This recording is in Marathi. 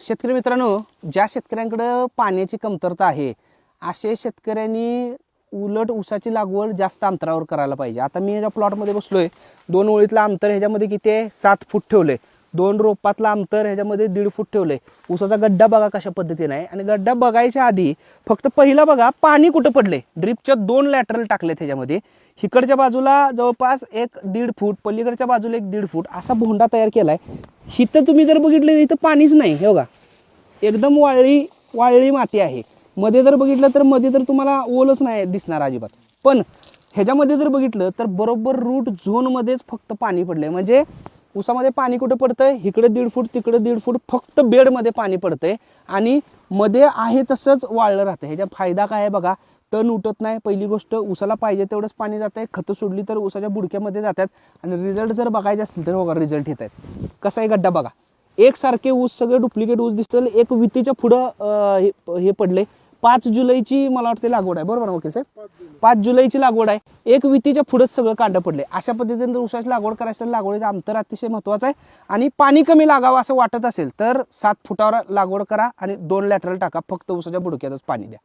शेतकरी मित्रांनो, ज्या शेतकऱ्यांकडे पाण्याची कमतरता आहे असे शेतकऱ्यांनी उलट ऊसाची लागवड जास्त अंतरावर करायला पाहिजे। आता मी या प्लॉटमध्ये बसलोय, 2 ओळीतलं अंतर ह्याच्यामध्ये किती आहे, 7 फूट ठेवले। 2 रोपातलं अंतर ह्याच्यामध्ये 1.5 फूट ठेवले। ऊसाचा गड्डा बघा कशा पद्धतीने आहे, आणि गड्डा बघायच्या आधी फक्त पहिला बघा पाणी कुठं पडले। ड्रिपच्या 2 लॅटरल टाकले त्याच्यामध्ये, इकडच्या बाजूला जवळपास 1-1.5 फूट, पलीकडच्या बाजूला 1-1.5 फूट असा भोंडा तयार केलाय। इथं तुम्ही जर बघितलं इथं पाणीच नाही, हे बघा एकदम वाळली माती आहे। मध्ये जर बघितलं तर मध्ये तर तुम्हाला ओलच नाही दिसणार अजिबात, पण ह्याच्यामध्ये जर बघितलं तर बरोबर रूट झोन मध्येच फक्त पाणी पडलंय। म्हणजे ऊसामध्ये पाणी कुठं पडतंय, इकडे 1.5 फूट तिकडे 1.5 फूट फक्त बेडमध्ये पाणी पडतंय, आणि मध्ये आहे तसंच वाळलं राहतं। ह्याचा फायदा काय आहे बघा, तण उठत नाही। पहिली गोष्ट, ऊसाला पाहिजे तेवढंच पाणी जात आहे, खतं सोडली तर ऊसाच्या बुडक्यामध्ये जातात, आणि रिझल्ट जर बघायचे असतील तर बघा रिझल्ट येत आहेत। कसा आहे गड्डा बघा, एकसारखे ऊस सगळे डुप्लिकेट ऊस दिसतील। एक वितीच्या पुढं हे पडले। 5 जुलैची मला वाटते लागवड आहे, बरोबर वकील साहेब, 5 जुलैची लागवड आहे। एक वितीच्या पुढंच सगळं कांड पडले। अशा पद्धतीने ऊसाची लागवड करायचं, लागवडीचं अंतर अतिशय महत्त्वाचं आहे, आणि पाणी कमी लागावं असं वाटत असेल तर 7 फुटावर लागवड करा, आणि 2 लॅटरल टाका, फक्त ऊसाच्या बुडक्यातच पाणी द्या।